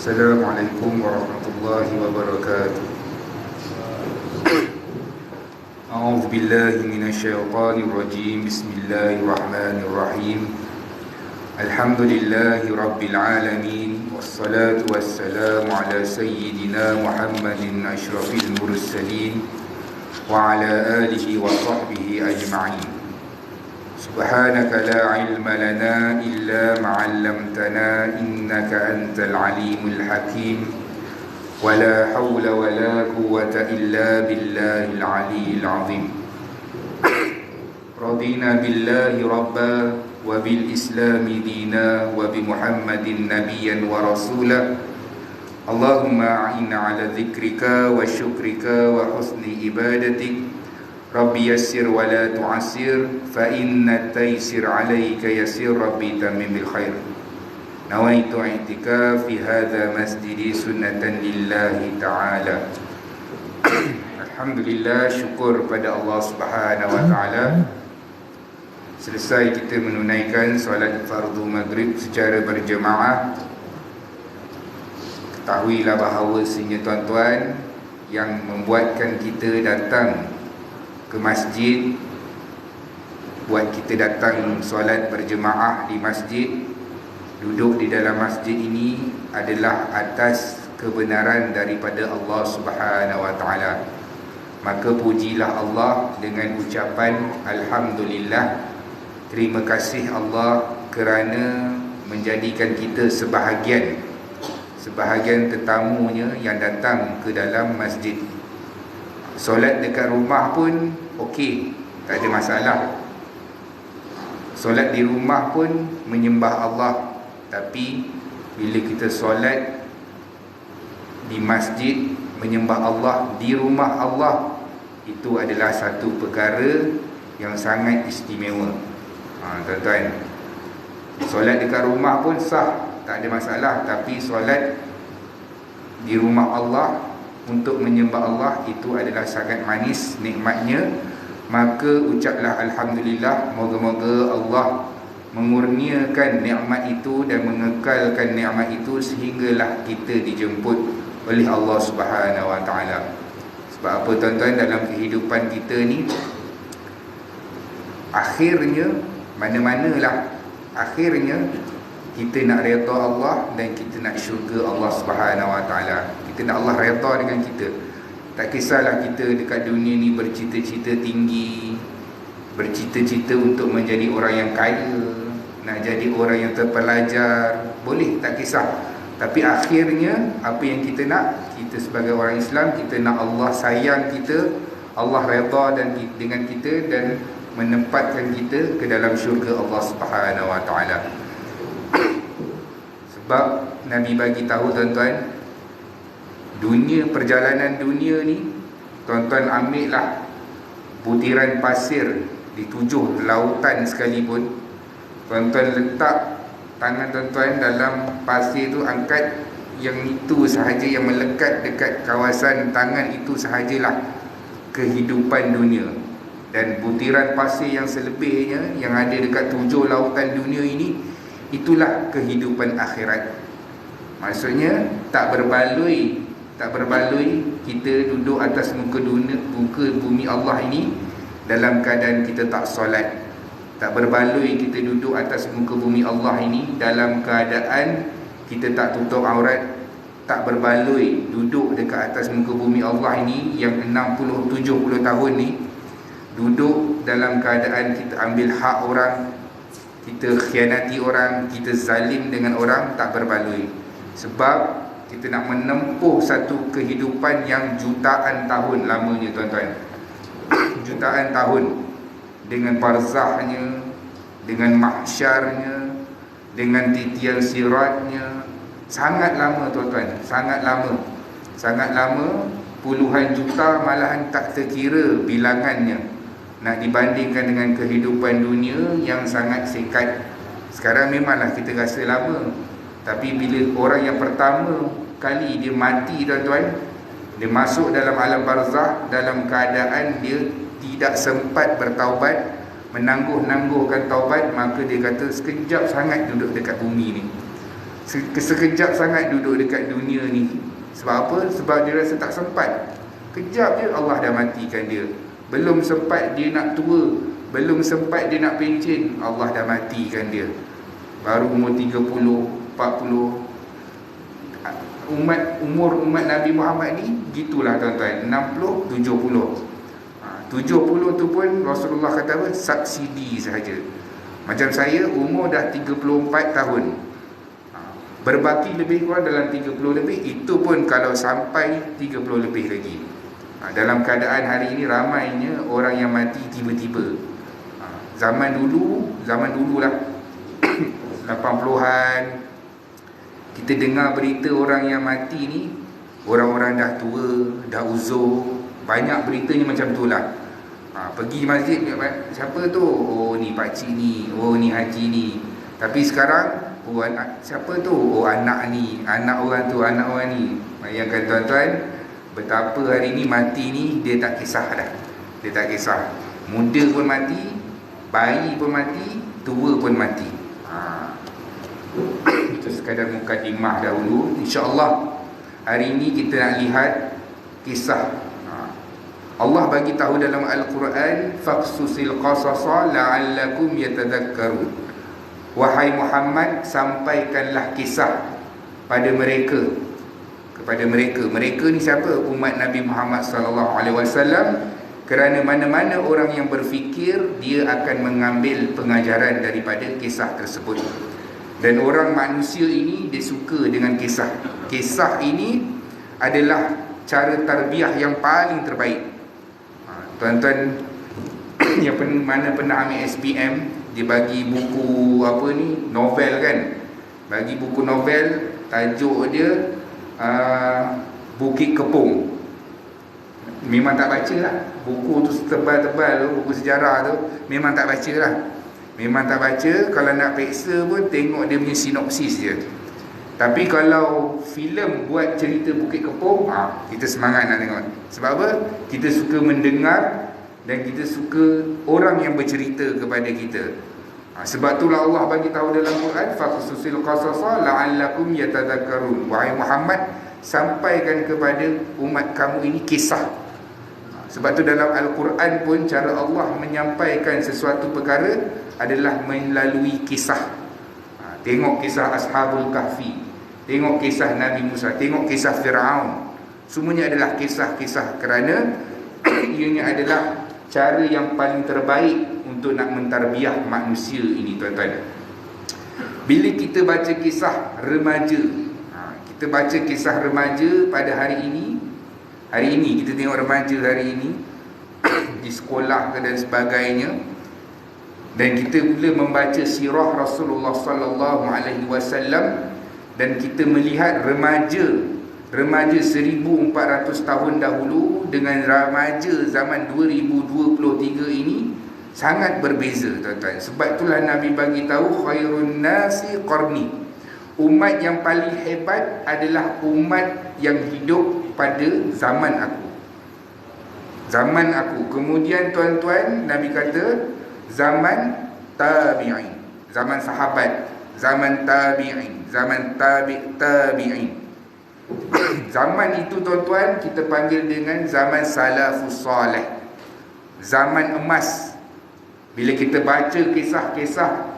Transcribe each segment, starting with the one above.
Assalamualaikum warahmatullahi wabarakatuh. A'udzu billahi minasyaitonir rajim. Bismillahirrahmanirrahim. Alhamdulillahi rabbil alamin, wassalatu wassalamu ala sayyidina Muhammadin asyrafil mursalin wa ala alihi wa sahbihi ajma'in. Subhanaka la ilma lana illa ma 'allamtana innaka antal alimul hakim. Wala hawla wala quwwata illa billahil aliyyil azim. Radina billahi rabba wa bil islami dina wa bi Muhammadin nabiyyan wa rasula. Allahumma a'inna ala dzikrika wa syukrika wa husni ibadatik. Rabbi yassir wa la tu'assir, fa inna taysir alayka yassir. Rabbi tamim bil khair. Nawaitu i'tikaf fi hadha masjidi sunnatan lillahi ta'ala. Alhamdulillah, syukur pada Allah Subhanahu wa ta'ala. Selesai kita menunaikan solat fardu maghrib secara berjemaah. Ketahuilah bahawasanya tuan-tuan, yang membuatkan kita datang ke masjid, buat kita datang solat berjemaah di masjid, duduk di dalam masjid ini adalah atas kebenaran daripada Allah Subhanahu wa ta'ala. Maka pujilah Allah dengan ucapan Alhamdulillah. Terima kasih Allah kerana menjadikan kita sebahagian tetamunya yang datang ke dalam masjid. Solat dekat rumah pun okey, tak ada masalah. Solat di rumah pun menyembah Allah. Tapi bila kita solat di masjid, menyembah Allah di rumah Allah, itu adalah satu perkara yang sangat istimewa. Tuan-tuan, solat dekat rumah pun sah, tak ada masalah. Tapi solat di rumah Allah untuk menyembah Allah, itu adalah sangat manis nikmatnya. Maka ucaplah Alhamdulillah. Moga-moga Allah mengurniakan nikmat itu dan mengekalkan nikmat itu sehinggalah kita dijemput oleh Allah Subhanahu wa ta'ala. Sebab apa tuan-tuan, dalam kehidupan kita ni, akhirnya mana-manalah, akhirnya kita nak redha Allah dan kita nak syurga Allah Subhanahu wa ta'ala. Kita nak Allah redha dengan kita. Tak kisahlah kita dekat dunia ni bercita-cita tinggi, bercita-cita untuk menjadi orang yang kaya, nak jadi orang yang terpelajar, boleh, tak kisah. Tapi akhirnya apa yang kita nak, kita sebagai orang Islam, kita nak Allah sayang kita, Allah redha dengan kita dan menempatkan kita ke dalam syurga Allah Subhanahu wa ta'ala. Sebab Nabi bagi tahu tuan-tuan, perjalanan dunia ni, tuan-tuan ambillah butiran pasir di 7 lautan sekalipun, tuan-tuan letak tangan tuan-tuan dalam pasir tu, angkat yang itu sahaja, yang melekat dekat kawasan tangan itu sahajalah kehidupan dunia. Dan butiran pasir yang selebihnya, yang ada dekat 7 lautan dunia ini, itulah kehidupan akhirat. Maksudnya tak berbaloi kita duduk atas muka bumi Allah ini dalam keadaan kita tak solat. Tak berbaloi kita duduk atas muka bumi Allah ini dalam keadaan kita tak tutup aurat. Tak berbaloi duduk dekat atas muka bumi Allah ini yang 60-70 tahun ni, duduk dalam keadaan kita ambil hak orang, kita khianati orang, kita zalim dengan orang. Tak berbaloi. Sebab kita nak menempuh satu kehidupan yang jutaan tahun lamanya tuan-tuan. Jutaan tahun, dengan barzahnya, dengan mahsyarnya, dengan titian siratnya. Sangat lama tuan-tuan, sangat lama, puluhan juta, malahan tak terkira bilangannya, nak dibandingkan dengan kehidupan dunia yang sangat singkat. Sekarang memanglah kita rasa lama, tapi bila orang yang pertama kali dia mati tuan-tuan, dia masuk dalam alam barzah dalam keadaan dia tidak sempat bertaubat, menangguh-nangguhkan taubat, maka dia kata sekejap sangat duduk dekat bumi ni. Sekejap sangat duduk dekat dunia ni. Sebab apa? Sebab dia rasa tak sempat. Kejap je Allah dah matikan dia. Belum sempat dia nak tua, belum sempat dia nak pencen, Allah dah matikan dia. Baru umur 30, 40. Umur umat Nabi Muhammad ni gitulah tuan-tuan, 60, 70. 70 tu pun Rasulullah kata apa? Subsidi sahaja. Macam saya umur dah 34 tahun. Berbaki lebih kurang dalam 30 lebih. Itu pun kalau sampai 30 lebih lagi. Dalam keadaan hari ini ramainya orang yang mati tiba-tiba. Zaman dululah 80-an, kita dengar berita orang yang mati ni, orang-orang dah tua, dah uzur. Banyak beritanya macam tu lah. Pergi masjid, siapa tu? Oh ni pakcik ni, oh ni haji ni. Tapi sekarang, oh siapa tu? Oh anak ni, anak orang tu, anak orang ni. Bayangkan tuan-tuan, betapa hari ni mati ni dia tak kisah dah. Dia tak kisah. Muda pun mati, bayi pun mati, tua pun mati. Itu sekadar mukadimah dahulu. InsyaAllah hari ini kita nak lihat kisah. Allah bagi tahu dalam Al-Quran, faqsusil qasasa la'allakum yatadhakkarun. Wahai Muhammad, sampaikanlah kisah pada mereka, kepada mereka. Mereka ni siapa? Umat Nabi Muhammad SAW. Kerana mana-mana orang yang berfikir, dia akan mengambil pengajaran daripada kisah tersebut. Dan orang manusia ini dia suka dengan kisah. Kisah ini adalah cara tarbiyah yang paling terbaik. Tuan-tuan yang mana pernah ambil SPM, dia bagi buku apa ni, novel kan. Bagi buku novel, tajuk dia Bukit Kepong. Memang tak baca lah. Buku tu tebal-tebal tu, buku sejarah tu, memang tak baca lah. Memang tak baca. Kalau nak peksa pun tengok dia punya sinopsis je. Tapi kalau filem buat cerita Bukit Kepong, kita semangat nak tengok. Sebab apa? Kita suka mendengar dan kita suka orang yang bercerita kepada kita. Sebab itulah Allah bagi tahu dalam Quran, faqsusil qasasa la'allakum yatadhakkarun. Wahai Muhammad, sampaikan kepada umat kamu ini kisah. Sebab tu dalam Al-Quran pun cara Allah menyampaikan sesuatu perkara adalah melalui kisah. Tengok kisah Ashabul Kahfi, tengok kisah Nabi Musa, tengok kisah Fir'aun. Semuanya adalah kisah-kisah, kerana ianya adalah cara yang paling terbaik untuk nak mentarbiah manusia ini, tuan-tuan. Bila kita baca kisah remaja, kita baca kisah remaja pada hari ini kita tengok remaja hari ini di sekolah dan sebagainya, dan kita mula membaca sirah Rasulullah sallallahu alaihi wasallam, dan kita melihat remaja 1400 tahun dahulu dengan remaja zaman 2023 ini sangat berbeza, tuan-tuan. Sebab itulah Nabi bagi tahu khairun nasi qarni. Umat yang paling hebat adalah umat yang hidup pada zaman aku. Zaman aku. Kemudian tuan-tuan, Nabi kata zaman tabi'in, zaman sahabat, zaman tabi'in, zaman tabi'in. Zaman itu tuan-tuan kita panggil dengan zaman salafus salih, zaman emas. Bila kita baca kisah-kisah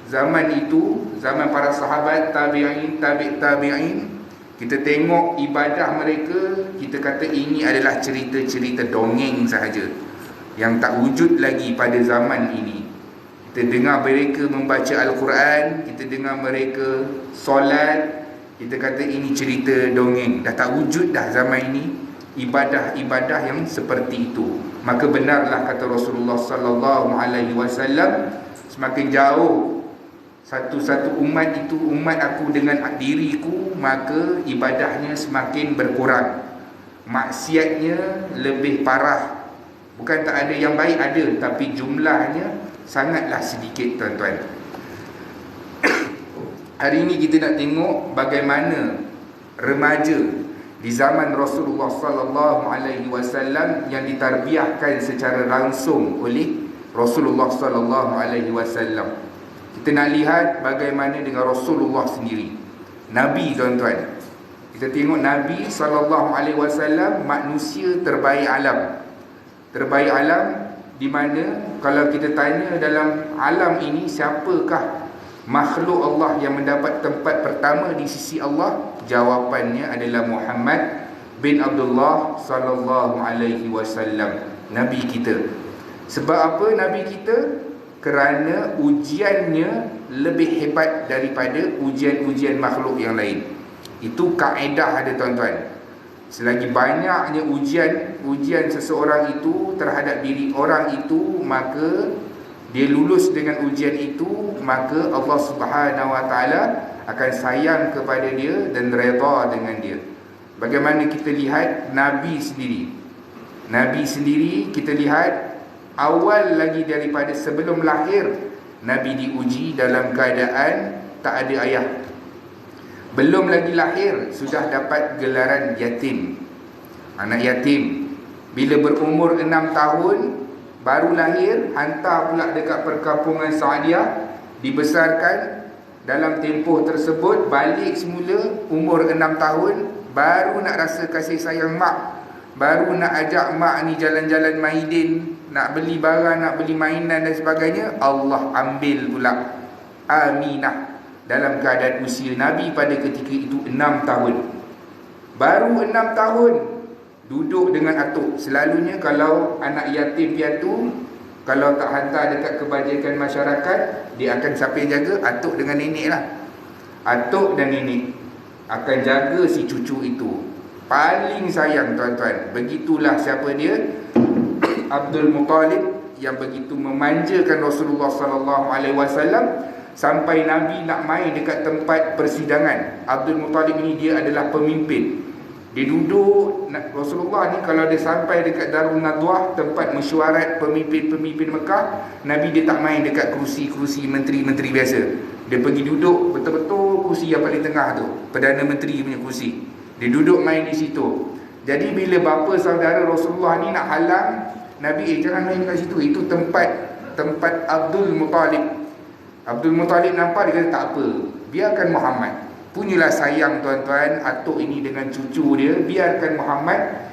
zaman itu, zaman para sahabat, tabi'in, tabi'in, kita tengok ibadah mereka, kita kata ini adalah cerita-cerita dongeng sahaja yang tak wujud lagi pada zaman ini. Kita dengar mereka membaca Al-Quran, kita dengar mereka solat, kita kata ini cerita dongeng. Dah tak wujud dah zaman ini ibadah-ibadah yang seperti itu. Maka benarlah kata Rasulullah sallallahu alaihi wasallam, semakin jauh satu-satu umat itu, umat aku dengan diriku, maka ibadahnya semakin berkurang, maksiatnya lebih parah. Bukan tak ada yang baik, ada, tapi jumlahnya sangatlah sedikit, tuan-tuan. Hari ini kita nak tengok bagaimana remaja di zaman Rasulullah sallallahu alaihi wasallam yang ditarbiahkan secara langsung oleh Rasulullah sallallahu alaihi wasallam. Kita nak lihat bagaimana dengan Rasulullah sendiri. Nabi, tuan-tuan. Kita tengok Nabi SAW, manusia terbaik alam. Terbaik alam di mana kalau kita tanya dalam alam ini, siapakah makhluk Allah yang mendapat tempat pertama di sisi Allah? Jawapannya adalah Muhammad bin Abdullah sallallahu alaihi wasallam, Nabi kita. Sebab apa Nabi kita? Kerana ujiannya lebih hebat daripada ujian-ujian makhluk yang lain. Itu kaedah ada, tuan-tuan. Selagi banyaknya ujian seseorang itu terhadap diri orang itu, maka dia lulus dengan ujian itu, maka Allah Subhanahu Wa Taala akan sayang kepada dia dan redha dengan dia. Bagaimana kita lihat Nabi sendiri. Nabi sendiri kita lihat awal lagi daripada sebelum lahir, Nabi diuji dalam keadaan tak ada ayah. Belum lagi lahir sudah dapat gelaran yatim, anak yatim. Bila berumur 6 tahun baru lahir, hantar pula dekat perkampungan Saadiah, dibesarkan dalam tempoh tersebut. Balik semula umur 6 tahun, baru nak rasa kasih sayang mak, baru nak ajak mak ni jalan-jalan maidin, nak beli barang, nak beli mainan dan sebagainya. Allah ambil pula Aminah dalam keadaan usia Nabi pada ketika itu 6 tahun. Baru 6 tahun duduk dengan atuk. Selalunya kalau anak yatim piatu, kalau tak hantar dekat kebajikan masyarakat, dia akan siapa yang jaga? Atuk dengan nenek lah. Atuk dan nenek akan jaga si cucu itu. Paling sayang, tuan-tuan. Begitulah siapa dia? Abdul Muttalib, yang begitu memanjakan Rasulullah SAW. Sampai Nabi nak main dekat tempat persidangan, Abdul Muttalib ini dia adalah pemimpin. Dia duduk, Rasulullah ni kalau dia sampai dekat Darul Nadwah, tempat mesyuarat pemimpin-pemimpin Mekah, Nabi dia tak main dekat kerusi-kerusi menteri-menteri biasa. Dia pergi duduk betul-betul kerusi yang paling tengah tu, Perdana Menteri punya kerusi. Dia duduk main di situ. Jadi bila bapa saudara Rasulullah ni nak halang Nabi, jangan main kat situ, itu tempat Abdul Muttalib. Abdul Muttalib nampak, dia kata tak apa, biarkan Muhammad. Punyalah sayang, tuan-tuan, atuk ini dengan cucu dia. Biarkan Muhammad.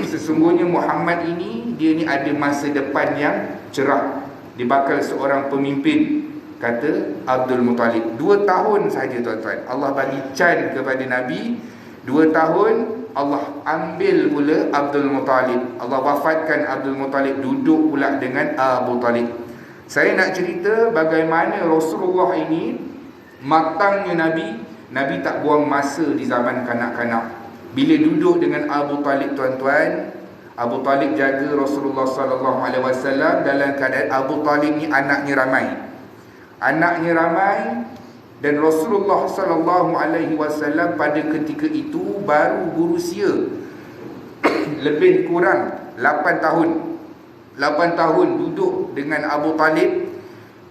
Sesungguhnya Muhammad ini, dia ni ada masa depan yang cerah. Dia bakal seorang pemimpin, kata Abdul Muttalib. 2 tahun saja, tuan-tuan, Allah bagi can kepada Nabi. 2 tahun Allah ambil pula Abdul Muttalib. Allah wafatkan Abdul Muttalib, duduk pula dengan Abu Talib. Saya nak cerita bagaimana Rasulullah ini matangnya Nabi tak buang masa di zaman kanak-kanak. Bila duduk dengan Abu Talib, tuan-tuan, Abu Talib jaga Rasulullah SAW dalam keadaan Abu Talib ni anaknya ramai. Anaknya ramai dan Rasulullah SAW pada ketika itu baru berusia lebih kurang 8 tahun. 8 tahun duduk dengan Abu Talib.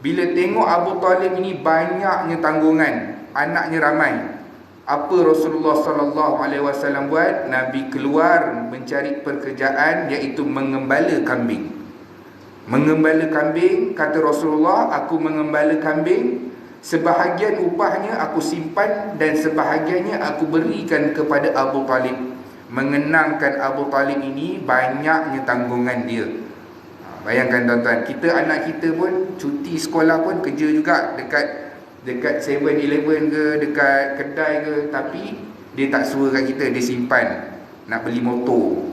Bila tengok Abu Talib ini banyaknya tanggungan, anaknya ramai, apa Rasulullah SAW buat? Nabi keluar mencari pekerjaan, iaitu mengembala kambing. Mengembala kambing, kata Rasulullah, aku mengembala kambing, sebahagian upahnya aku simpan dan sebahagiannya aku berikan kepada Abu Talib. Mengenangkan Abu Talib ini banyaknya tanggungan dia. Bayangkan, tuan-tuan, kita anak kita pun cuti sekolah pun kerja juga dekat 7-Eleven ke, dekat kedai ke, tapi dia tak suruh kat kita, dia simpan nak beli motor.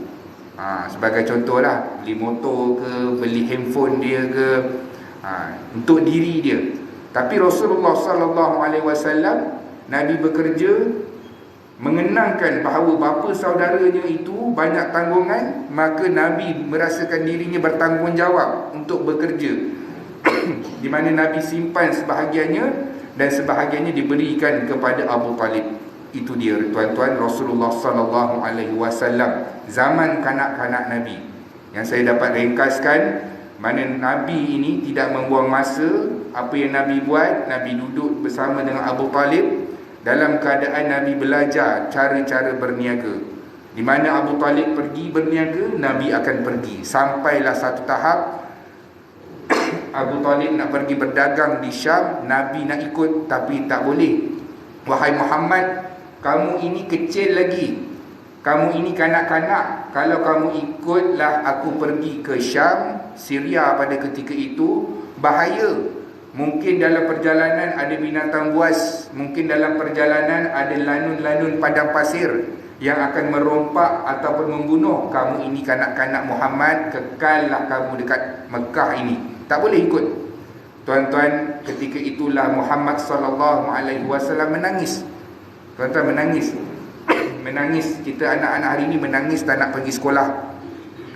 Sebagai contoh lah, beli motor ke, beli handphone dia ke, untuk diri dia. Tapi Rasulullah SAW, Nabi bekerja mengenangkan bahawa bapa saudaranya itu banyak tanggungan, maka Nabi merasakan dirinya bertanggungjawab untuk bekerja. Di mana Nabi simpan sebahagiannya dan sebahagiannya diberikan kepada Abu Talib. Itu dia, tuan-tuan, Rasulullah SAW zaman kanak-kanak Nabi. Yang saya dapat ringkaskan, mana Nabi ini tidak membuang masa. Apa yang Nabi buat? Nabi duduk bersama dengan Abu Talib. Dalam keadaan Nabi belajar cara-cara berniaga. Di mana Abu Talib pergi berniaga, Nabi akan pergi. Sampailah satu tahap Abu Talib nak pergi berdagang di Syam, Nabi nak ikut tapi tak boleh. wahai Muhammad, kamu ini kecil lagi, kamu ini kanak-kanak, kalau kamu ikutlah aku pergi ke Syam, Syria pada ketika itu, bahaya. Mungkin dalam perjalanan ada binatang buas, mungkin dalam perjalanan ada lanun-lanun padang pasir yang akan merompak ataupun membunuh. Kamu ini kanak-kanak Muhammad, kekallah kamu dekat Mekah ini, tak boleh ikut. Tuan-tuan, ketika itulah Muhammad SAW menangis. Tuan-tuan, menangis. Menangis. Kita anak-anak hari ini menangis tak nak pergi sekolah.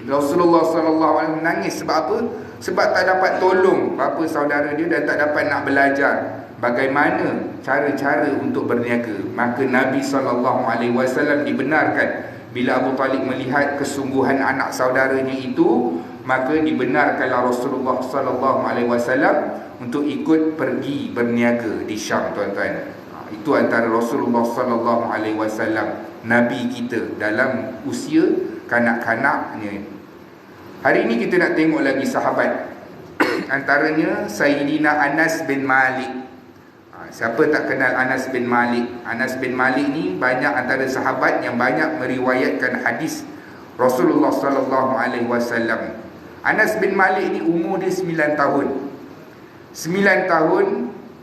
Rasulullah SAW menangis sebab apa? Sebab tak dapat tolong bapa saudara dia dan tak dapat nak belajar bagaimana cara-cara untuk berniaga. Maka Nabi SAW dibenarkan. Bila Abu Talib melihat kesungguhan anak saudaranya itu, maka dibenarkanlah Rasulullah SAW untuk ikut pergi berniaga di Syam, tuan-tuan. Itu antara Rasulullah SAW, Nabi kita dalam usia kanak-kanaknya. Hari ini kita nak tengok lagi sahabat. Antaranya Sayyidina Anas bin Malik. Siapa tak kenal Anas bin Malik? Anas bin Malik ni banyak antara sahabat yang banyak meriwayatkan hadis Rasulullah SAW. Anas bin Malik ni umur dia 9 tahun. 9 tahun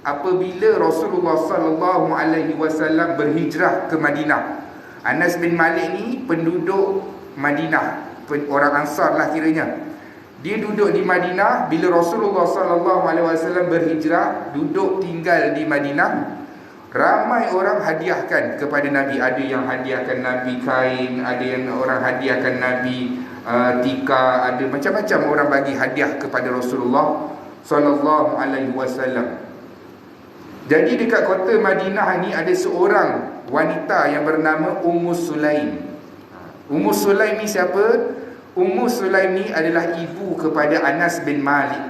apabila Rasulullah SAW berhijrah ke Madinah. Anas bin Malik ni penduduk Madinah, orang Ansar lah kiranya. Dia duduk di Madinah bila Rasulullah SAW berhijrah, duduk tinggal di Madinah. Ramai orang hadiahkan kepada Nabi. Ada yang hadiahkan Nabi kain, ada yang orang hadiahkan Nabi tika, ada macam-macam orang bagi hadiah kepada Rasulullah SAW. Jadi dekat kota Madinah ni ada seorang wanita yang bernama Ummu Sulaim. Ummu Sulaim ni siapa? Ummu Sulaim ni adalah ibu kepada Anas bin Malik.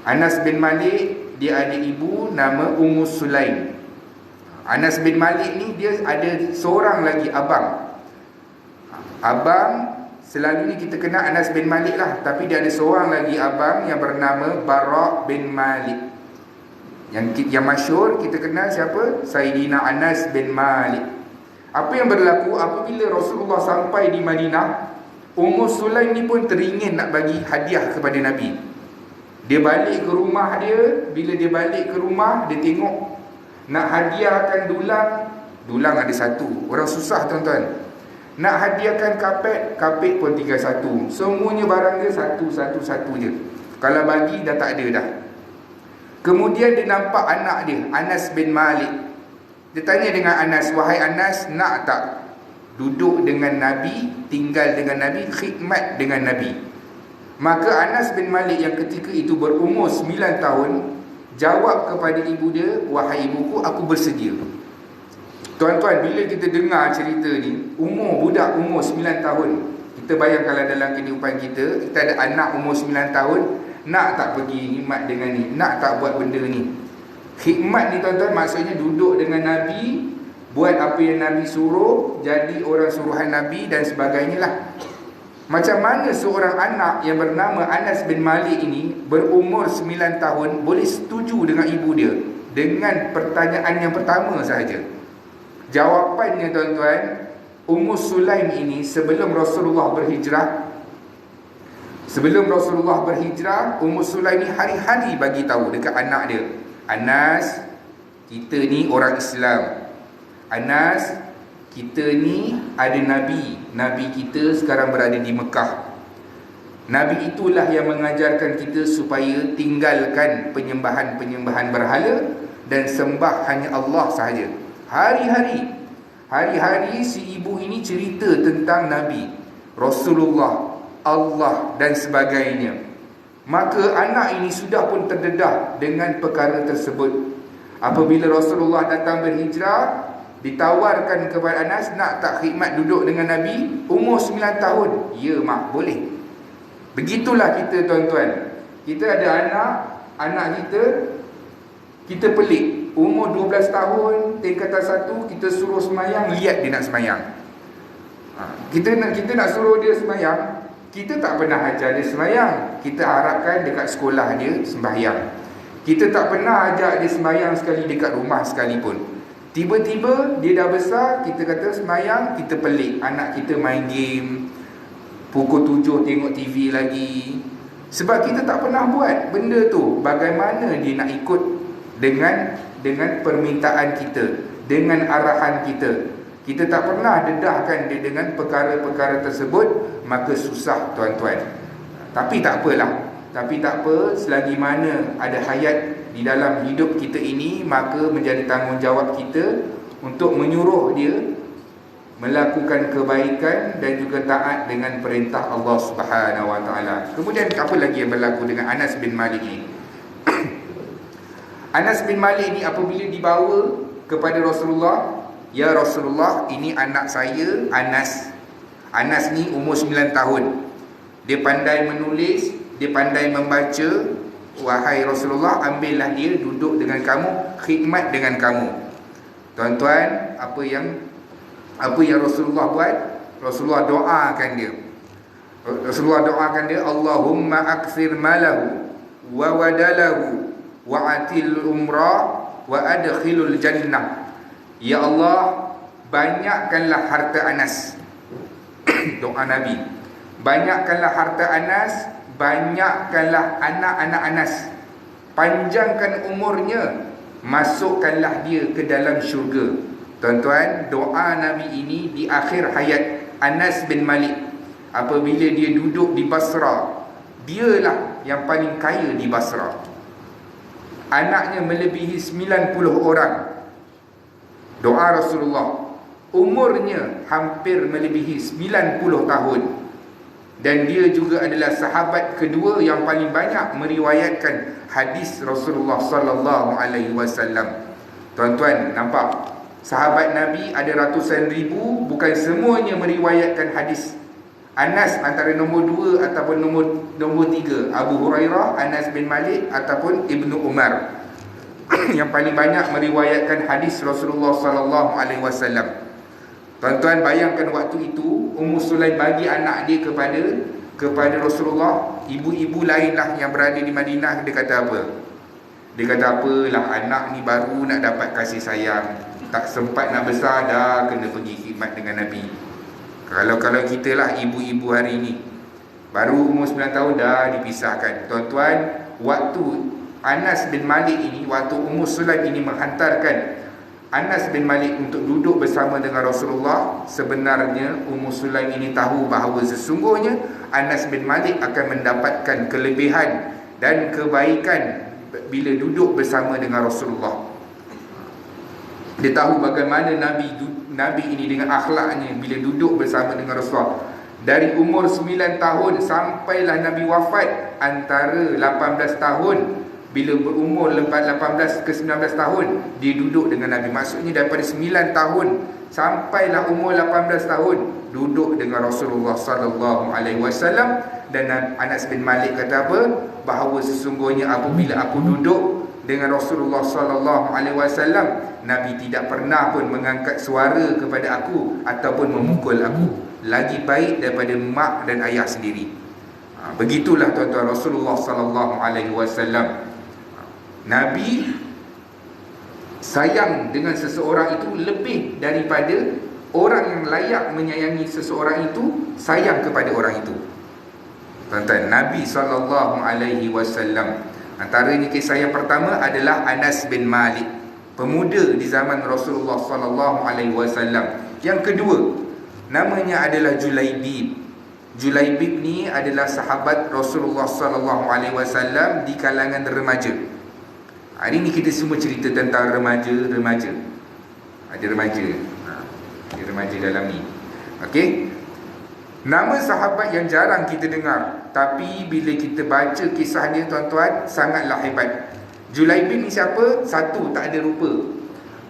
Anas bin Malik dia ada ibu nama Ummu Sulaim. Anas bin Malik ni dia ada seorang lagi abang. Abang selalunya kita kenal Anas bin Malik lah, tapi dia ada seorang lagi abang yang bernama Bara' bin Malik. Yang masyhur kita kenal siapa? Sayyidina Anas bin Malik. Apa yang berlaku apabila Rasulullah sampai di Madinah, Ummu Sulaim ni pun teringin nak bagi hadiah kepada Nabi. Dia balik ke rumah dia. Bila dia balik ke rumah, dia tengok nak hadiahkan dulang. Dulang ada satu. Orang susah, tuan-tuan. Nak hadiahkan kapet pun tinggal satu. Semuanya barang dia satu je. Kalau bagi dah tak ada dah. Kemudian dia nampak anak dia, Anas bin Malik. Dia tanya dengan Anas, wahai Anas, nak tak duduk dengan Nabi, tinggal dengan Nabi, khidmat dengan Nabi? Maka Anas bin Malik yang ketika itu berumur 9 tahun jawab kepada ibu dia, wahai ibuku, aku bersedia. Tuan-tuan, bila kita dengar cerita ni, budak umur 9 tahun, kita bayang kalau dalam kehidupan kita ada anak umur 9 tahun, nak tak pergi khidmat dengan ni, nak tak buat benda ni. Khidmat ni, tuan-tuan, maksudnya duduk dengan Nabi, buat apa yang Nabi suruh, jadi orang suruhan Nabi dan sebagainya lah. Macam mana seorang anak yang bernama Anas bin Malik ini berumur 9 tahun boleh setuju dengan ibu dia dengan pertanyaan yang pertama sahaja? Jawapannya, tuan-tuan, Ummu Sulaim ini sebelum Rasulullah berhijrah, Ummu Sulaim ni hari-hari bagi tahu dekat anak dia, Anas, kita ni orang Islam. Anas, kita ni ada Nabi. Nabi kita sekarang berada di Mekah. Nabi itulah yang mengajarkan kita supaya tinggalkan penyembahan-penyembahan berhala dan sembah hanya Allah sahaja. Hari-hari si ibu ini cerita tentang Nabi, Rasulullah, Allah dan sebagainya. Maka anak ini sudah pun terdedah dengan perkara tersebut. Apabila Rasulullah datang berhijrah, ditawarkan kepada Anas, nak tak khidmat duduk dengan Nabi? Umur 9 tahun. Ya mak, boleh. Begitulah kita, tuan-tuan. Kita ada anak kita pelik. Umur 12 tahun, tingkatan 1, kita suruh semayang, lihat dia nak semayang. Kita nak suruh dia semayang, kita tak pernah ajar dia semayang. Kita harapkan dekat sekolah dia sembahyang. Kita tak pernah ajak dia semayang sekali dekat rumah sekalipun. Tiba-tiba dia dah besar, kita kata semayang, kita pelik anak kita main game, pukul 7 tengok TV lagi. Sebab kita tak pernah buat benda tu. Bagaimana dia nak ikut dengan permintaan kita, dengan arahan kita. Kita tak pernah dedahkan dia dengan perkara-perkara tersebut, maka susah tuan-tuan. Tapi tak apalah. Tapi tak apa, selagi mana ada hayat di dalam hidup kita ini, maka menjadi tanggungjawab kita untuk menyuruh dia melakukan kebaikan dan juga taat dengan perintah Allah Subhanahu Wa Taala. Kemudian apa lagi yang berlaku dengan Anas bin Malik ini? Anas bin Malik ini apabila dibawa kepada Rasulullah, ya Rasulullah, ini anak saya Anas. Anas ni umur 9 tahun. Dia pandai menulis, dia pandai membaca. Wahai Rasulullah, ambillah dia duduk dengan kamu, khidmat dengan kamu. Tuan-tuan, apa yang Rasulullah buat? Rasulullah doakan dia. Allahumma akthir malahu wa wadalahu wa atil umrah wa adkhilul jannah. Ya Allah, banyakkanlah harta Anas. Doa Nabi. Banyakkanlah harta Anas, banyakkanlah anak-anak Anas, panjangkan umurnya, masukkanlah dia ke dalam syurga. Tuan-tuan, doa Nabi ini di akhir hayat Anas bin Malik, apabila dia duduk di Basra. Dialah yang paling kaya di Basra. Anaknya melebihi 90 orang. Doa Rasulullah, umurnya hampir melebihi 90 tahun. Dan dia juga adalah sahabat kedua yang paling banyak meriwayatkan hadis Rasulullah sallallahu alaihi wasallam. Tuan-tuan, nampak? Sahabat Nabi ada ratusan ribu, bukan semuanya meriwayatkan hadis. Anas antara nombor 2 ataupun nombor 3. Abu Hurairah, Anas bin Malik ataupun Ibnu Umar yang paling banyak meriwayatkan hadis Rasulullah sallallahu alaihi wasallam. Tuan-tuan, bayangkan waktu itu Ummu Sulaim bagi anak dia kepada Rasulullah. Ibu-ibu lainlah yang berada di Madinah, dia kata apa? Dia kata, apalah, anak ni baru nak dapat kasih sayang, tak sempat nak besar dah kena pergi khidmat dengan Nabi. Kalau kita lah ibu-ibu hari ini, baru umur 9 tahun dah dipisahkan. Tuan-tuan, waktu Anas bin Malik ini, waktu Ummu Sulaim ini menghantarkan Anas bin Malik untuk duduk bersama dengan Rasulullah, sebenarnya Ummu Sulaim ini tahu bahawa sesungguhnya Anas bin Malik akan mendapatkan kelebihan dan kebaikan bila duduk bersama dengan Rasulullah. Dia tahu bagaimana Nabi ini dengan akhlaknya bila duduk bersama dengan Rasulullah. Dari umur 9 tahun sampailah Nabi wafat, antara 18 tahun. Bila berumur 18 ke 19 tahun, dia duduk dengan Nabi. Maksudnya daripada 9 tahun sampailah umur 18 tahun duduk dengan Rasulullah sallallahu alaihi wasallam. Dan Anas bin Malik kata apa? Bahawa sesungguhnya apabila aku duduk dengan Rasulullah sallallahu alaihi wasallam, Nabi tidak pernah pun mengangkat suara kepada aku ataupun memukul aku, lagi baik daripada mak dan ayah sendiri. Begitulah tuan-tuan Rasulullah sallallahu alaihi wasallam. Nabi sayang dengan seseorang itu lebih daripada orang yang layak menyayangi seseorang itu sayang kepada orang itu. Tuan-tuan, Nabi sallallahu alaihi wasallam, antaranya kisah yang pertama adalah Anas bin Malik, pemuda di zaman Rasulullah sallallahu alaihi wasallam. Yang kedua, namanya adalah Julaibib. Julaibib ni adalah sahabat Rasulullah sallallahu alaihi wasallam di kalangan remaja. Hari ni kita semua cerita tentang remaja. Ada remaja. Ada remaja dalam ni. Okey. Nama sahabat yang jarang kita dengar, tapi bila kita baca kisah dia tuan-tuan, sangatlah hebat. Julaibib ni siapa? Satu, tak ada rupa.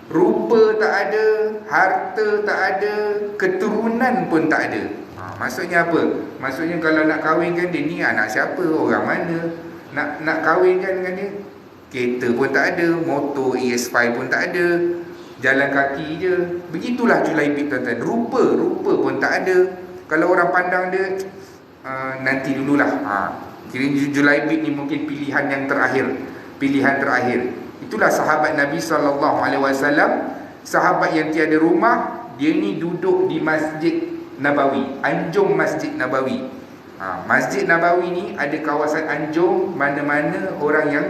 Rupa tak ada, harta tak ada, keturunan pun tak ada. Maksudnya apa? Maksudnya kalau nak kahwinkan dia ni anak siapa, orang mana? Nak kahwinkan dengan dia, kereta pun tak ada, motor ES5 pun tak ada, jalan kaki je. Begitulah Julaibib tuan-tuan. Rupa pun tak ada. Kalau orang pandang dia, nanti dululah. Kira Julaibib ni mungkin pilihan terakhir. Itulah sahabat Nabi SAW, sahabat yang tiada rumah, dia ni duduk di Masjid Nabawi, anjung Masjid Nabawi. Masjid Nabawi ni ada kawasan anjung, mana-mana orang yang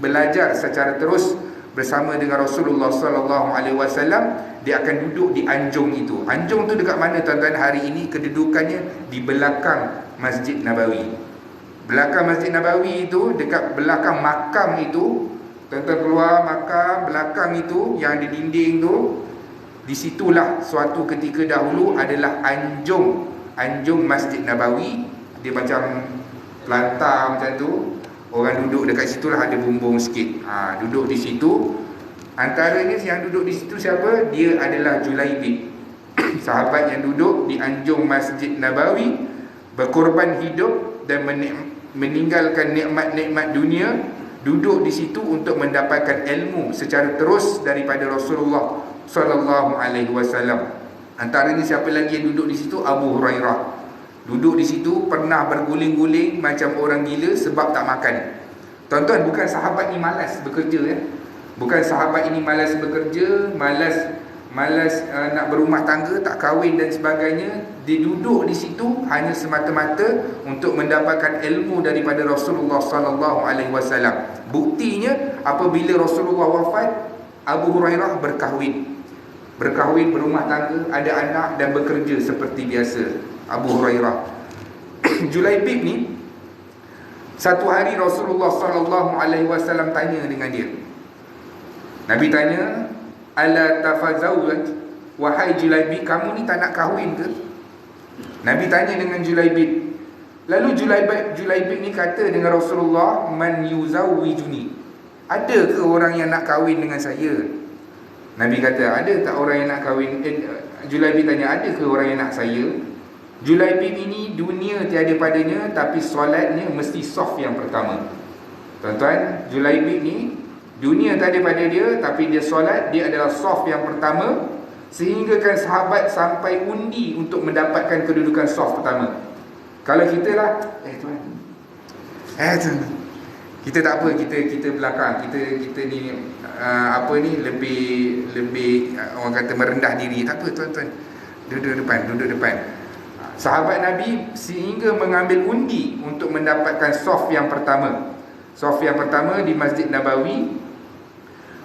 belajar secara terus bersama dengan Rasulullah sallallahu alaihi wasallam, dia akan duduk di anjung itu. Anjung tu dekat mana tuan-tuan? Hari ini kedudukannya di belakang Masjid Nabawi. Belakang Masjid Nabawi itu, dekat belakang makam itu, tuan-tuan keluar makam, belakang itu yang ada dinding tu, disitulah suatu ketika dahulu adalah anjung Masjid Nabawi. Dia macam pelantar macam tu. Orang duduk dekat situ lah, ada bumbung sikit. Duduk di situ. Antaranya yang duduk di situ siapa? Dia adalah Julaibib. Sahabat yang duduk di anjung Masjid Nabawi, berkorban hidup dan meninggalkan nikmat-nikmat dunia, duduk di situ untuk mendapatkan ilmu secara terus daripada Rasulullah sallallahu alaihi wasallam. Antaranya siapa lagi yang duduk di situ? Abu Hurairah. Duduk di situ pernah berguling-guling macam orang gila sebab tak makan. Tuan-tuan, bukan sahabat ni malas bekerja ya. Bukan sahabat ini malas bekerja, malas nak berumah tangga, tak kahwin dan sebagainya. Dia duduk di situ hanya semata-mata untuk mendapatkan ilmu daripada Rasulullah sallallahu alaihi wasallam. Buktinya apabila Rasulullah wafat, Abu Hurairah berkahwin, berumah tangga, ada anak dan bekerja seperti biasa. Abu Hurairah. Julaibib ni, satu hari Rasulullah sallallahu alaihi wasallam tanya dengan dia. Nabi tanya, "Ala tafazawwaj, wahai Julaibib, kamu ni tak nak kahwin ke?" Nabi tanya dengan Julaibib. Lalu Julaibib ni kata dengan Rasulullah, "Man yuzawwijuni?" Ada ke orang yang nak kahwin dengan saya? Nabi kata, "Ada tak orang yang nak kahwin?" Julaibib tanya, "Ada ke orang yang nak saya?" Julaibib ini dunia tiada padanya, tapi solatnya mesti soft yang pertama. Tuan-tuan, Julaibib ni dunia tak ada pada dia, tapi dia solat, dia adalah soft yang pertama. Sehinggakan sahabat sampai undi untuk mendapatkan kedudukan soft pertama. Kalau kita lah, tuan, kita tak apa, kita belakang, kita ni lebih orang kata merendah diri. Tak apa tuan-tuan, duduk depan. Sahabat Nabi sehingga mengambil undi untuk mendapatkan soft yang pertama. Soft yang pertama di Masjid Nabawi.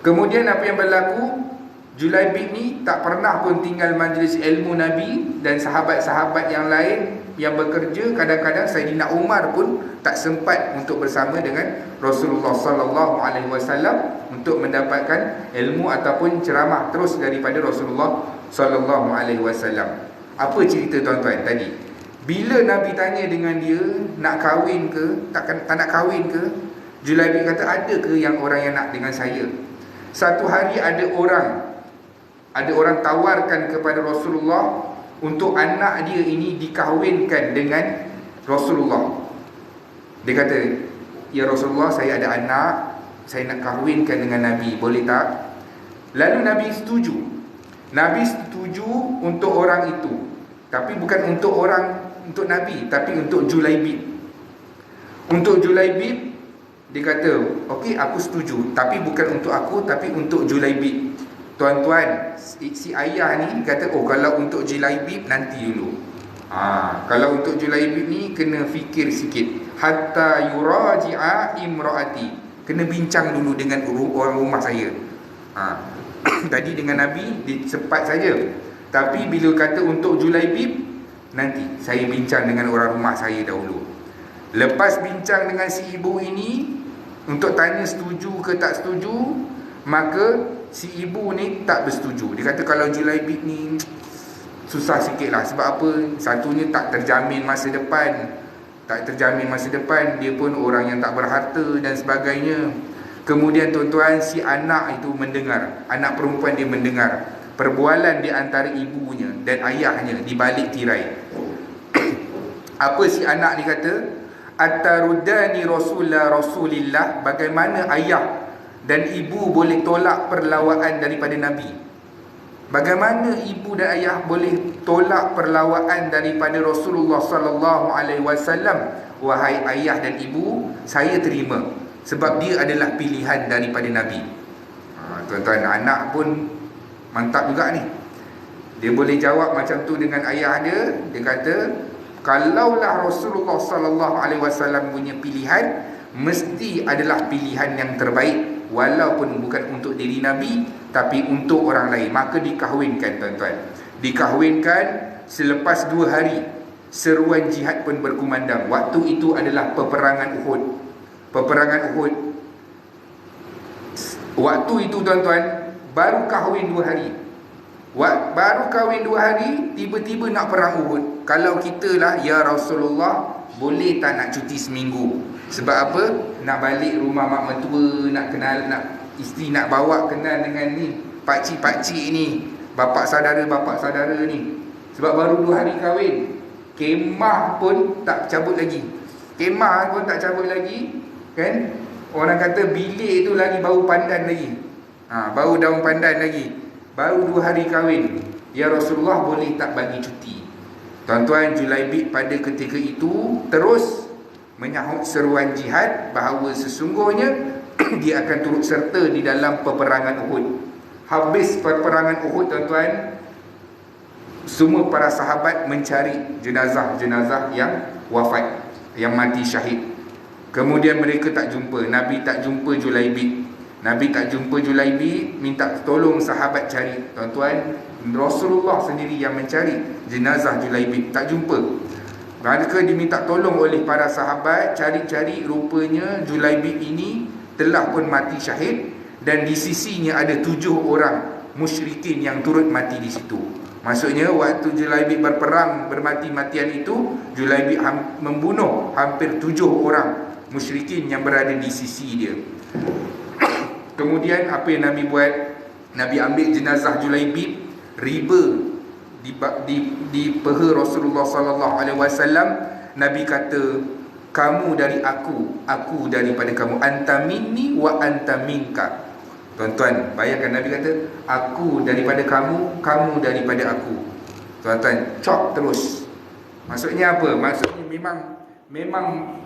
Kemudian apa yang berlaku? Julaibib ni tak pernah pun tinggal majlis ilmu Nabi, dan sahabat-sahabat yang lain yang bekerja, kadang-kadang Saidina Umar pun tak sempat untuk bersama dengan Rasulullah sallallahu alaihi wasallam untuk mendapatkan ilmu ataupun ceramah terus daripada Rasulullah sallallahu alaihi wasallam. Apa cerita tuan-tuan tadi? Bila Nabi tanya dengan dia, nak kahwin ke, tak nak kahwin ke, Julaibib kata, ada ke yang orang yang nak dengan saya? Satu hari ada orang tawarkan kepada Rasulullah untuk anak dia ini dikahwinkan dengan Rasulullah. Dia kata, "Ya Rasulullah, saya ada anak, saya nak kahwinkan dengan Nabi, boleh tak?" Lalu Nabi setuju. Nabi setuju untuk orang itu, tapi bukan untuk Nabi, tapi untuk Julaibib. Untuk Julaibib, dia kata, "Okey, aku setuju, tapi bukan untuk aku, tapi untuk Julaibib." Tuan-tuan, si ayah ni kata, kalau untuk Julaibib nanti dulu. Kalau untuk Julaibib ni kena fikir sikit. Hatta yuraji'a imraati, kena bincang dulu dengan orang rumah saya. Tadi dengan Nabi sepat saja, tapi bila kata untuk Julaibib, nanti saya bincang dengan orang rumah saya dahulu. Lepas bincang dengan si ibu ini untuk tanya setuju ke tak setuju, maka si ibu ni tak bersetuju. Dia kata kalau Julaibib ni susah sikit lah. Sebab apa? Satunya tak terjamin masa depan. Dia pun orang yang tak berharta dan sebagainya. Kemudian tuan-tuan, si anak itu mendengar, anak perempuan dia mendengar perbualan di antara ibunya dan ayahnya di balik tirai. Apa si anak ni kata? "Atarudani Rasulillah." Bagaimana ayah dan ibu boleh tolak perlawaan daripada Nabi? Bagaimana ibu dan ayah boleh tolak perlawaan daripada Rasulullah sallallahu alaihi wasallam? Wahai ayah dan ibu, saya terima, sebab dia adalah pilihan daripada Nabi. Tuan-tuan, anak pun Mantap juga ni. Dia boleh jawab macam tu dengan ayah dia. Dia kata, kalaulah Rasulullah sallallahu alaihi wasallam punya pilihan, mesti adalah pilihan yang terbaik, walaupun bukan untuk diri Nabi, tapi untuk orang lain. Maka dikahwinkan, tuan-tuan. Dikahwinkan selepas 2 hari. Seruan jihad pun berkumandang. Waktu itu adalah peperangan Uhud. Peperangan Uhud. Waktu itu, tuan-tuan, baru kahwin 2 hari. Baru kahwin 2 hari, tiba-tiba nak perang Uhud. Kalau kita lah, ya Rasulullah, boleh tak nak cuti seminggu? Sebab apa? Nak balik rumah mak mertua, nak kenal, nak isteri nak bawa kenal dengan ni pakcik-pakcik ni, bapa saudara ni. Sebab baru 2 hari kahwin. Kemah pun tak cabut lagi. Kan? Orang kata bilik tu lagi bau pandan lagi. Bau daun pandan lagi. Baru 2 hari kahwin. Ya Rasulullah, boleh tak bagi cuti? Tuan-tuan, Julaibib pada ketika itu terus menyahut seruan jihad bahawa sesungguhnya dia akan turut serta di dalam peperangan Uhud. Habis peperangan Uhud, tuan-tuan, semua para sahabat mencari jenazah-jenazah yang wafat, yang mati syahid. Kemudian mereka tak jumpa. Nabi tak jumpa Julaibib. Minta tolong sahabat cari. Tuan-tuan, Rasulullah sendiri yang mencari jenazah Julaibib, tak jumpa. Mereka diminta tolong oleh para sahabat. Cari-cari, rupanya Julaibib ini telah pun mati syahid. Dan di sisinya ada 7 orang musyrikin yang turut mati di situ. Maksudnya waktu Julaibib berperang bermati-matian itu, Julaibib membunuh hampir 7 orang musyrikin yang berada di sisi dia. Kemudian apa yang Nabi buat? Nabi ambil jenazah Julaibib, riba di peha Rasulullah sallallahu alaihi wasallam. Nabi kata, kamu dari aku daripada kamu. Anta minni wa anta minka. Tuan-tuan, bayangkan Nabi kata, aku daripada kamu, kamu daripada aku. Tuan-tuan, cop terus. Maksudnya apa? Maksudnya memang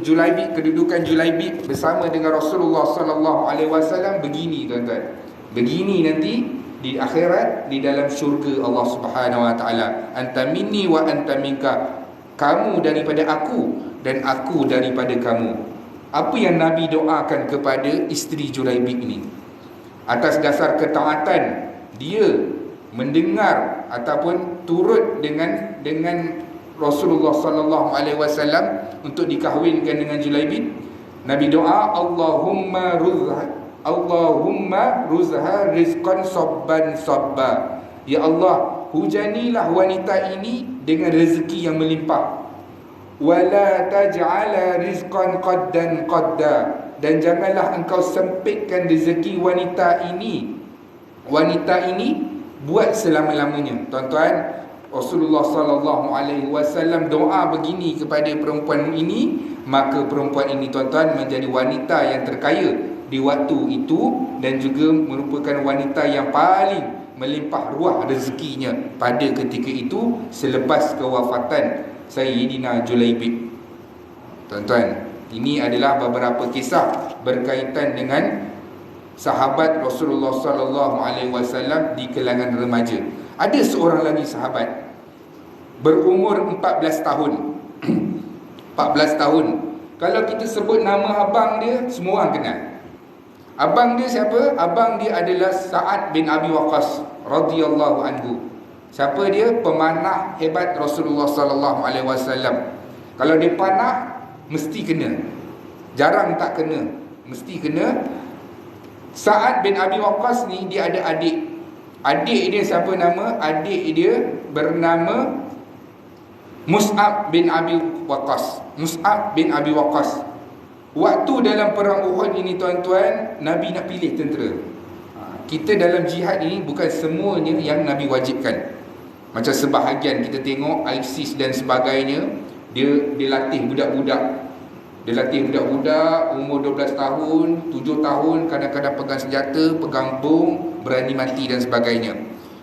Julaibib, kedudukan Julaibib bersama dengan Rasulullah sallallahu alaihi wasallam begini, tuan-tuan. Begini nanti di akhirat, di dalam syurga Allah Subhanahu wa taala. Anta minni wa anta minka. Kamu daripada aku dan aku daripada kamu. Apa yang Nabi doakan kepada isteri Julaibib ini? Atas dasar ketaatan dia mendengar ataupun turut dengan Rasulullah sallallahu alaihi wasallam untuk dikahwinkan dengan Julaibib, Nabi doa, Allahumma ruzha rizqan sabban sabba. Ya Allah, hujanilah wanita ini dengan rezeki yang melimpah. Wala taj'ala rizqan qaddan qadda. Dan janganlah engkau sempitkan rezeki wanita ini buat selama-lamanya. Tuan-tuan, Rasulullah sallallahu alaihi wasallam doa begini kepada perempuan ini, maka perempuan ini, tuan-tuan, menjadi wanita yang terkaya di waktu itu dan juga merupakan wanita yang paling melimpah ruah rezekinya pada ketika itu selepas kewafatan Sayyidina Julaibib. Tuan-tuan, ini adalah beberapa kisah berkaitan dengan sahabat Rasulullah sallallahu alaihi wasallam di kalangan remaja. Ada seorang lagi sahabat berumur 14 tahun. 14 tahun. Kalau kita sebut nama abang dia, semua orang kenal. Abang dia siapa? Abang dia adalah Sa'ad bin Abi Waqqas radhiyallahu anhu. Siapa dia? Pemanah hebat Rasulullah sallallahu alaihi wasallam. Kalau dia panah mesti kena. Jarang tak kena, mesti kena. Sa'ad bin Abi Waqqas ni dia ada adik. Adik dia siapa nama? Adik dia bernama Mus'ab bin Abi Waqqas. Mus'ab bin Abi Waqqas. Waktu dalam perang Uhud ini, tuan-tuan, Nabi nak pilih tentera. Kita dalam jihad ini bukan semuanya yang Nabi wajibkan. Macam sebahagian kita tengok ISIS dan sebagainya, dia latih budak-budak. Dia latih budak-budak umur 12 tahun, 7 tahun, kadang-kadang pegang senjata, pegang bom, berani mati dan sebagainya.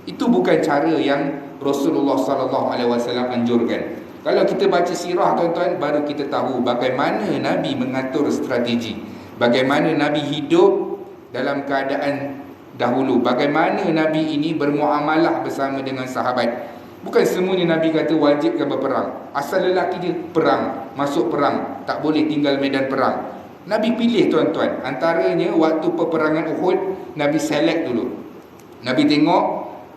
Itu bukan cara yang Rasulullah sallallahu alaihi wasallam anjurkan. Kalau kita baca sirah, tuan-tuan, baru kita tahu bagaimana Nabi mengatur strategi, bagaimana Nabi hidup dalam keadaan dahulu. Bagaimana Nabi ini bermuamalah bersama dengan sahabat. Bukan semuanya Nabi kata wajib ke berperang. Asal lelaki dia perang, masuk perang, tak boleh tinggal medan perang. Nabi pilih tuan-tuan. Antaranya waktu peperangan Uhud, Nabi select dulu. Nabi tengok,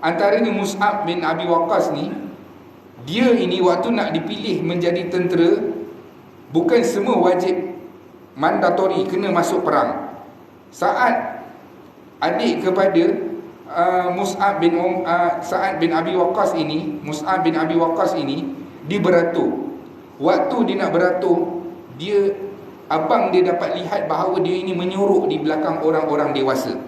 antaranya Mus'ab bin Abi Waqqas ni, dia ini waktu nak dipilih menjadi tentera, bukan semua wajib mandatori kena masuk perang. Saat adik kepada Sa'ad bin Abi Waqqas ini, Mus'ab bin Abi Waqqas ini, dia beratur. Waktu dia nak beratur, abang dia dapat lihat bahawa dia ini menyuruh di belakang orang-orang dewasa.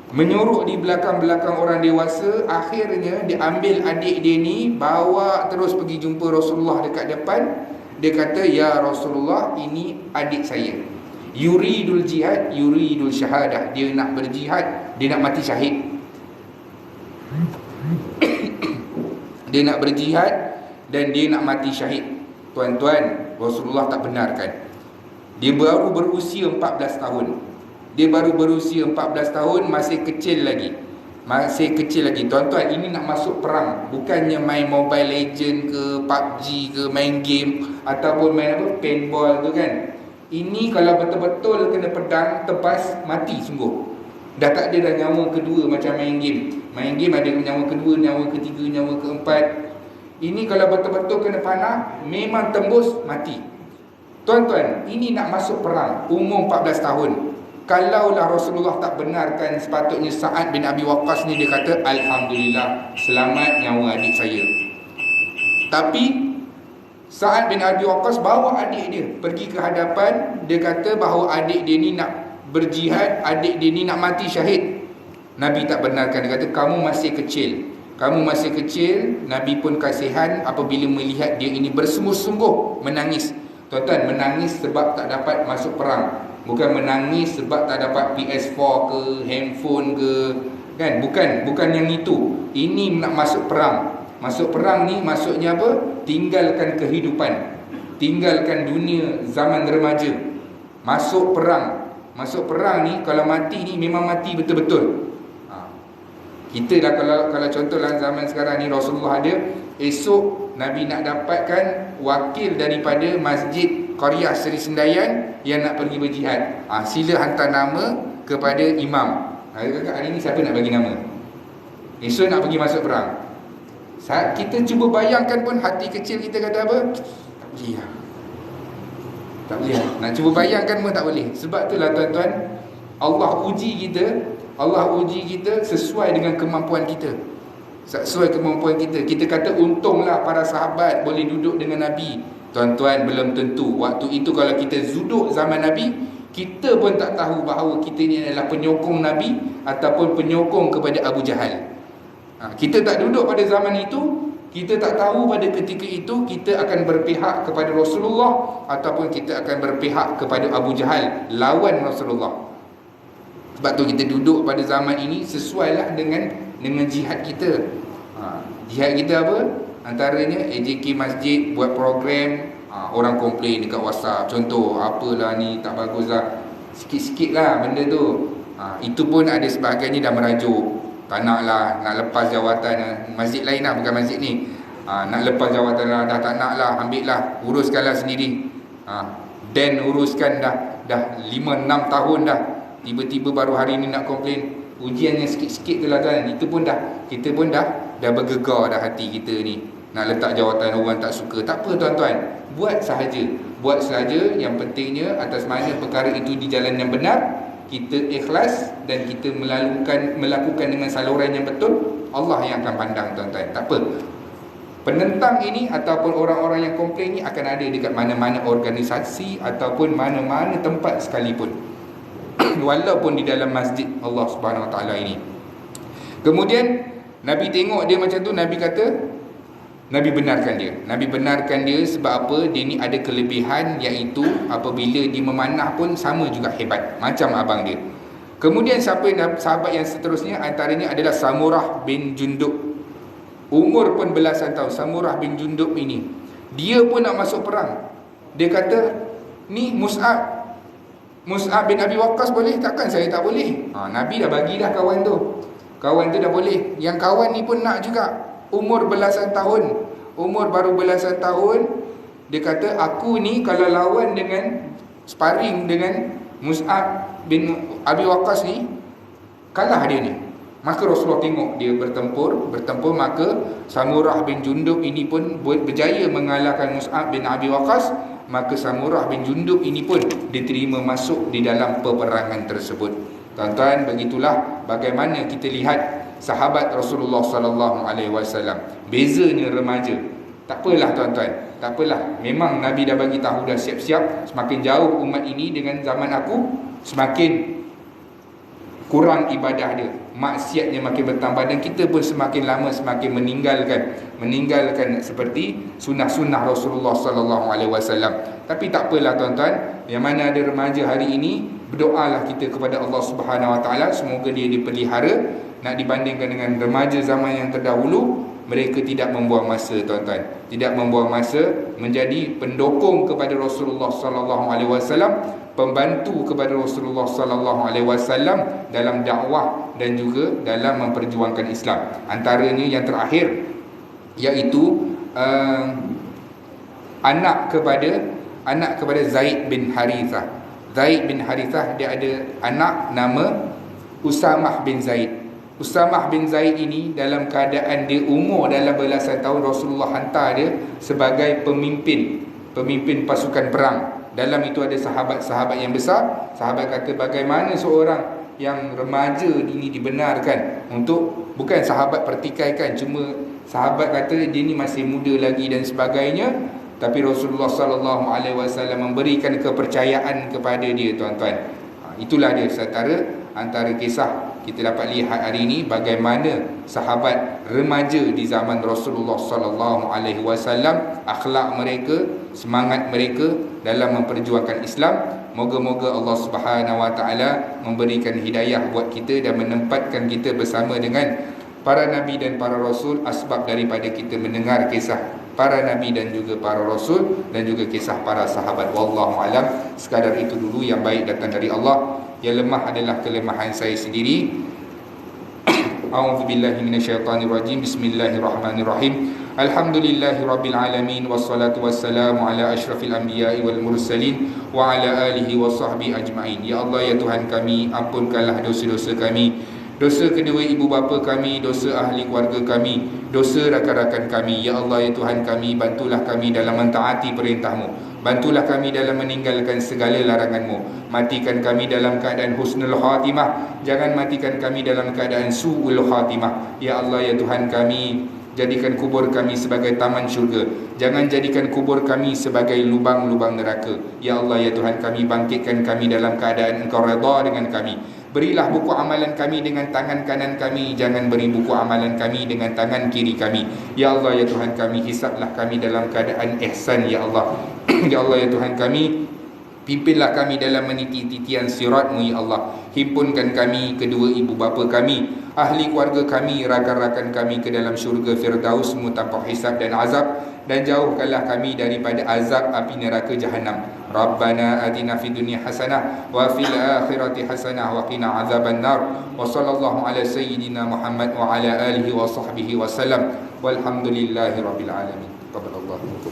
Menyuruh di belakang-belakang orang dewasa. Akhirnya dia ambil adik dia ni, bawa terus pergi jumpa Rasulullah dekat depan. Dia kata, ya Rasulullah, ini adik saya, yuridul jihad, yuridul syahadah. Dia nak berjihad, dia nak mati syahid. Dia nak berjihad dan dia nak mati syahid. Tuan-tuan, Rasulullah tak benarkan. Dia baru berusia 14 tahun. Dia baru berusia 14 tahun, masih kecil lagi. Masih kecil lagi. Tuan-tuan, ini nak masuk perang. Bukannya main Mobile Legend ke, PUBG ke, main game ataupun main paintball tu kan. Ini kalau betul-betul kena pedang, tebas, mati sungguh. Dah tak ada dah nyawa kedua macam main game. Main game ada nyawa kedua, nyawa ketiga, nyawa keempat. Ini kalau betul-betul kena panah, memang tembus, mati. Tuan-tuan, ini nak masuk perang, umur 14 tahun. Kalaulah Rasulullah tak benarkan, sepatutnya Sa'ad bin Abi Waqqas ni dia kata, alhamdulillah, selamat nyawa adik saya. Tapi Sa'ad bin Abi Waqqas bawa adik dia pergi ke hadapan. Dia kata bahawa adik dia ni nak berjihad, adik dia ni nak mati syahid. Nabi tak benarkan. Dia kata, kamu masih kecil, kamu masih kecil. Nabi pun kasihan apabila melihat dia ini bersungguh-sungguh menangis. Tuan-tuan, menangis sebab tak dapat masuk perang, bukan menangis sebab tak dapat PS4 ke, handphone ke, kan? Bukan yang itu. Ini nak masuk perang. Masuk perang ni maksudnya apa? Tinggalkan kehidupan, tinggalkan dunia zaman remaja, masuk perang. Masuk perang ni, kalau mati ni memang mati betul-betul. Kita dah kalau contoh dalam zaman sekarang ni, Rasulullah ada, esok Nabi nak dapatkan wakil daripada Masjid Qaryah Seri Sendayan yang nak pergi berjihad. Sila hantar nama kepada imam. Hari ni siapa nak bagi nama? Esok nak pergi masuk perang. Saat kita cuba bayangkan pun, hati kecil kita kata apa? Tak boleh lah. Tak boleh lah. Nak cuba bayangkan pun tak boleh. Sebab itulah tuan-tuan, Allah uji kita sesuai dengan kemampuan kita. Sesuai kemampuan kita. Kita kata untunglah para sahabat boleh duduk dengan Nabi. Tuan-tuan, belum tentu. Waktu itu kalau kita duduk zaman Nabi, kita pun tak tahu bahawa kita ni adalah penyokong Nabi ataupun penyokong kepada Abu Jahal. Kita tak duduk pada zaman itu, kita tak tahu pada ketika itu kita akan berpihak kepada Rasulullah ataupun kita akan berpihak kepada Abu Jahal, lawan Rasulullah. Sebab tu kita duduk pada zaman ini sesuailah dengan jihad kita. Jihad kita apa? Antaranya AJK Masjid buat program, orang komplain dekat WhatsApp, contoh, apalah ni tak bagus lah, sikit-sikit lah benda tu. Itu pun ada sebahagiannya dah merajuk, tak nak lah, nak lepas jawatan masjid lain lah, bukan masjid ni. Nak lepas jawatan lah, dah tak nak lah, ambil lah, uruskanlah sendiri. Dan uruskan dah 5-6 tahun dah, tiba-tiba baru hari ni nak komplain. Ujiannya sikit-sikit tu lah kan. Itu pun kita pun dah bergegar dah hati kita ni, nak letak jawatan orang tak suka. Tak apa tuan-tuan, buat sahaja. Buat sahaja, yang pentingnya atas mana perkara itu di jalan yang benar, kita ikhlas dan kita melakukan dengan saluran yang betul, Allah yang akan pandang tuan-tuan. Tak apa, penentang ini ataupun orang-orang yang komplain ni akan ada dekat mana-mana organisasi ataupun mana-mana tempat sekalipun, walaupun di dalam masjid Allah Subhanahu Wa Taala ini. Kemudian Nabi tengok dia macam tu, Nabi kata, Nabi benarkan dia. Nabi benarkan dia sebab apa? Dia ni ada kelebihan, iaitu apabila dia memanah pun sama juga hebat macam abang dia. Kemudian sahabat yang seterusnya, antaranya adalah Samurah bin Jundub. Umur pun belasan tahun. Samurah bin Jundub ini, dia pun nak masuk perang. Dia kata, ni Mus'ab Mus'ab bin Abi Waqqas boleh, takkan saya tak boleh? Nabi dah bagilah kawan tu. Kawan tu dah boleh. Yang kawan ni pun nak juga. Umur belasan tahun. Umur baru belasan tahun. Dia kata, aku ni kalau lawan dengan, sparring dengan Mus'ab bin Abi Waqqas ni, kalah dia ni. Maka Rasulullah tengok dia bertempur, maka Samurah bin Jundub ini pun berjaya mengalahkan Mus'ab bin Abi Waqqas. Maka Samurah bin Jundub ini pun diterima masuk di dalam peperangan tersebut. Tuan-tuan, begitulah bagaimana kita lihat sahabat Rasulullah sallallahu alaihi wasallam. Bezanya remaja. Tak apalah tuan-tuan, tak apalah. Memang Nabi dah bagi tahu, dah siap-siap, semakin jauh umat ini dengan zaman aku, semakin kurang ibadah dia, maksiatnya makin bertambah, dan kita pun semakin lama semakin meninggalkan seperti sunnah-sunnah Rasulullah sallallahu alaihi wasallam. Tapi tak apalah tuan-tuan, yang mana ada remaja hari ini, berdoalah kita kepada Allah Subhanahu wa taala semoga dia dipelihara. Nak dibandingkan dengan remaja zaman yang terdahulu, mereka tidak membuang masa tuan-tuan, tidak membuang masa menjadi pendukung kepada Rasulullah sallallahu alaihi wasallam, pembantu kepada Rasulullah sallallahu alaihi wasallam dalam dakwah dan juga dalam memperjuangkan Islam. Antaranya yang terakhir iaitu anak kepada Zaid bin Harithah. Zaid bin Harithah dia ada anak nama Usamah bin Zaid. Usamah bin Zaid ini dalam keadaan dia umur dalam belasan tahun, Rasulullah hantar dia sebagai pemimpin pasukan perang. Dalam itu ada sahabat-sahabat yang besar. Sahabat kata, bagaimana seorang yang remaja ini dibenarkan untuk, bukan sahabat pertikaikan, cuma sahabat kata dia ni masih muda lagi dan sebagainya, tapi Rasulullah sallallahu alaihi wasallam memberikan kepercayaan kepada dia tuan-tuan. Itulah dia antara kisah kita dapat lihat hari ini bagaimana sahabat remaja di zaman Rasulullah sallallahu alaihi wasallam, akhlak mereka, semangat mereka dalam memperjuangkan Islam. Moga-moga Allah Subhanahu wa taala memberikan hidayah buat kita dan menempatkan kita bersama dengan para nabi dan para rasul, asbab daripada kita mendengar kisah para nabi dan juga para rasul dan juga kisah para sahabat. Wallahu alam. Sekadar itu dulu, yang baik datang dari Allah, yang lemah adalah kelemahan saya sendiri. A'udzubillahi minasyaitonirrajim. Bismillahirrahmanirrahim. Alhamdulillahirabbil alamin, wassalatu wassalamu ala asyrafil anbiya'i wal mursalin wa ala alihi wasahbihi ajmain. Ya Allah, ya Tuhan kami, ampunkanlah dosa-dosa kami, dosa kedua ibu bapa kami, dosa ahli keluarga kami, dosa rakan-rakan kami. Ya Allah, ya Tuhan kami, bantulah kami dalam mentaati perintah-Mu, bantulah kami dalam meninggalkan segala larangan-Mu. Matikan kami dalam keadaan husnul khatimah, jangan matikan kami dalam keadaan su'ul khatimah. Ya Allah, ya Tuhan kami, jadikan kubur kami sebagai taman syurga, jangan jadikan kubur kami sebagai lubang-lubang neraka. Ya Allah, ya Tuhan kami, bangkitkan kami dalam keadaan Engkau redha dengan kami. Berilah buku amalan kami dengan tangan kanan kami, jangan beri buku amalan kami dengan tangan kiri kami. Ya Allah, ya Tuhan kami, hisablah kami dalam keadaan ihsan. Ya Allah ya Allah, ya Tuhan kami, pimpinlah kami dalam meniti titian sirat-Mu. Ya Allah, himpunkan kami, kedua ibu bapa kami, ahli keluarga kami, rakan-rakan kami ke dalam syurga Firdaus-Mu tanpa hisab dan azab, dan jauhkanlah kami daripada azab api neraka Jahannam. Rabbana atina fid dunya hasanah wa fil akhirati hasanah wa qina azabannar. Wa sallallahu ala sayyidina Muhammad wa ala alihi wa sahbihi wa sallam. Walhamdulillahirabbil alamin. Taqabbalallahu.